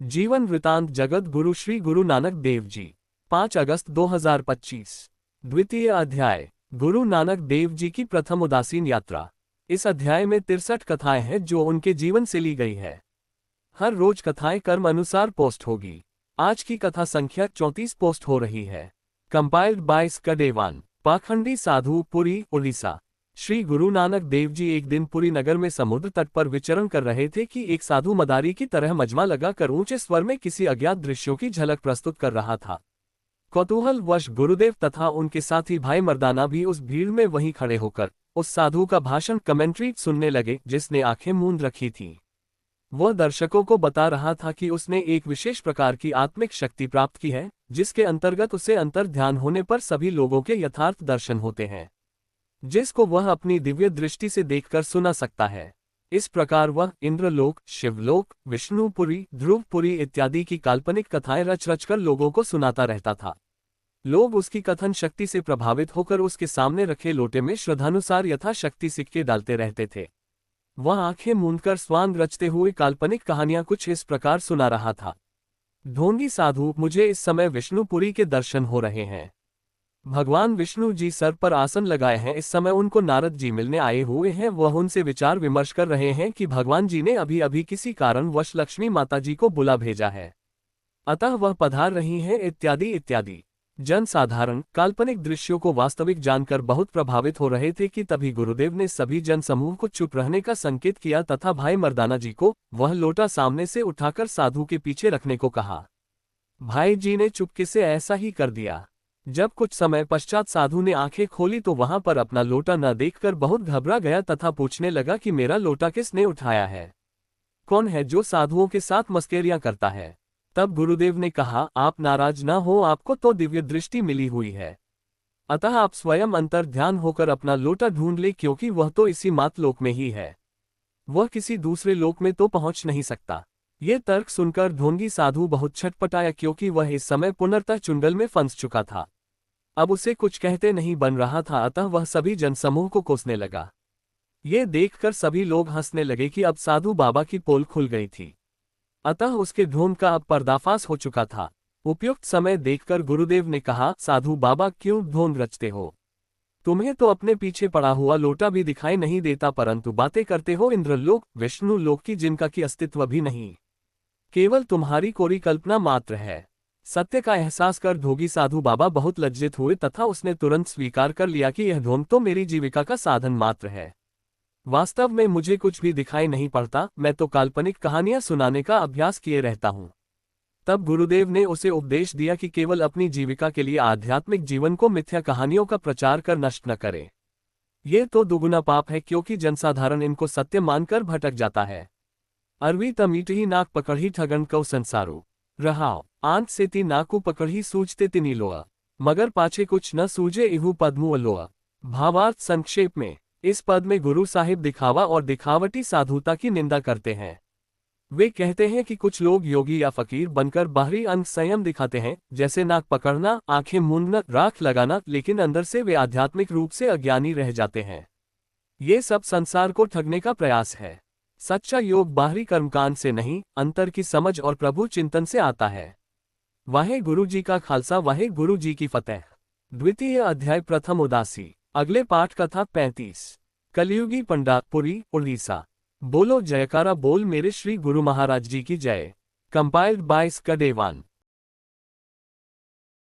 जीवन वृतांत जगत गुरु श्री गुरु नानक देव जी 5 अगस्त 2025। द्वितीय अध्याय गुरु नानक देव जी की प्रथम उदासीन यात्रा। इस अध्याय में 63 कथाएं हैं जो उनके जीवन से ली गई है। हर रोज कथाएं क्रम अनुसार पोस्ट होगी। आज की कथा संख्या 34 पोस्ट हो रही है। कंपाइल्ड बाय स्कडेवान, पाखंडी साधु, पुरी, उड़ीसा। श्री गुरु नानक देव जी एक दिन पुरी नगर में समुद्र तट पर विचरण कर रहे थे कि एक साधु मदारी की तरह मजमा लगाकर ऊंचे स्वर में किसी अज्ञात दृश्यों की झलक प्रस्तुत कर रहा था। कौतूहलवश गुरुदेव तथा उनके साथी भाई मर्दाना भी उस भीड़ में वहीं खड़े होकर उस साधु का भाषण कमेंट्री सुनने लगे, जिसने आंखें मूंद रखी थीं। वह दर्शकों को बता रहा था कि उसने एक विशेष प्रकार की आत्मिक शक्ति प्राप्त की है, जिसके अंतर्गत उसे अंतर ध्यान होने पर सभी लोगों के यथार्थ दर्शन होते हैं, जिसको वह अपनी दिव्य दृष्टि से देखकर सुना सकता है। इस प्रकार वह इंद्रलोक, शिवलोक, विष्णुपुरी, ध्रुवपुरी इत्यादि की काल्पनिक कथाएं रच रचकर लोगों को सुनाता रहता था। लोग उसकी कथन शक्ति से प्रभावित होकर उसके सामने रखे लोटे में श्रद्धानुसार यथाशक्ति सिक्के डालते रहते थे। वह आंखें मूंदकर स्वांग रचते हुए काल्पनिक कहानियां कुछ इस प्रकार सुना रहा था। ढोंगी साधु, मुझे इस समय विष्णुपुरी के दर्शन हो रहे हैं। भगवान विष्णु जी सर पर आसन लगाए हैं। इस समय उनको नारद जी मिलने आए हुए हैं। वह उनसे विचार विमर्श कर रहे हैं कि भगवान जी ने अभी अभी किसी कारणवश लक्ष्मी माता जी को बुला भेजा है, अतः वह पधार रही हैं, इत्यादि इत्यादि। जन साधारण काल्पनिक दृश्यों को वास्तविक जानकर बहुत प्रभावित हो रहे थे कि तभी गुरुदेव ने सभी जन समूह को चुप रहने का संकेत किया तथा भाई मर्दाना जी को वह लोटा सामने से उठाकर साधु के पीछे रखने को कहा। भाई जी ने चुपके से ऐसा ही कर दिया। जब कुछ समय पश्चात साधु ने आंखें खोली तो वहां पर अपना लोटा न देखकर बहुत घबरा गया तथा पूछने लगा कि मेरा लोटा किसने उठाया है? कौन है जो साधुओं के साथ मस्करियां करता है? तब गुरुदेव ने कहा, आप नाराज न हो, आपको तो दिव्य दृष्टि मिली हुई है, अतः आप स्वयं अंतर ध्यान होकर अपना लोटा ढूंढ ले, क्योंकि वह तो इसी मातलोक में ही है, वह किसी दूसरे लोक में तो पहुंच नहीं सकता। ये तर्क सुनकर ढोंगी साधु बहुत छटपटाया, क्योंकि वह इस समय पुनर्तः चुंगल में फंस चुका था। अब उसे कुछ कहते नहीं बन रहा था, अतः वह सभी जनसमूह को कोसने लगा। ये देखकर सभी लोग हंसने लगे कि अब साधु बाबा की पोल खुल गई थी, अतः उसके ढोंग का अब पर्दाफाश हो चुका था। उपयुक्त समय देखकर गुरुदेव ने कहा, साधु बाबा क्यों ढोंग रचते हो? तुम्हें तो अपने पीछे पड़ा हुआ लोटा भी दिखाई नहीं देता, परंतु बातें करते हो इंद्रलोक, विष्णु लोक की, जिनका की अस्तित्व भी नहीं, केवल तुम्हारी कोरी कल्पना मात्र है। सत्य का एहसास कर ढोंगी साधु बाबा बहुत लज्जित हुए तथा उसने तुरंत स्वीकार कर लिया कि यह ढोंग तो मेरी जीविका का साधन मात्र है। वास्तव में मुझे कुछ भी दिखाई नहीं पड़ता, मैं तो काल्पनिक कहानियां सुनाने का अभ्यास किए रहता हूँ। तब गुरुदेव ने उसे उपदेश दिया कि केवल अपनी जीविका के लिए आध्यात्मिक जीवन को मिथ्या कहानियों का प्रचार कर नष्ट न करे। ये तो दुगुना पाप है, क्योंकि जनसाधारण इनको सत्य मानकर भटक जाता है। अरवी तमीटही नाक पकड़ी ठगन कौ संसारो रहाओ, आंत से ती नाकू पकड़ी सूझते तिनी लोआ, मगर पाछे कुछ न सूझे इहू पद्मु अलोआ। भावार्थ संक्षेप में, इस पद में गुरु साहिब दिखावा और दिखावटी साधुता की निंदा करते हैं। वे कहते हैं कि कुछ लोग योगी या फकीर बनकर बाहरी अंग संयम दिखाते हैं, जैसे नाक पकड़ना, आंखें मूंदना, राख लगाना, लेकिन अंदर से वे आध्यात्मिक रूप से अज्ञानी रह जाते हैं। ये सब संसार को ठगने का प्रयास है। सच्चा योग बाहरी कर्मकांड से नहीं, अंतर की समझ और प्रभु चिंतन से आता है। वाहे गुरु जी का खालसा, वाहे गुरु जी की फतेह। द्वितीय अध्याय प्रथम उदासी। अगले पाठ कथा 35। कलयुगी पंडा, पुरी, उड़ीसा। बोलो जयकारा बोल मेरे श्री गुरु महाराज जी की जय। Compiled by स्कडेवान।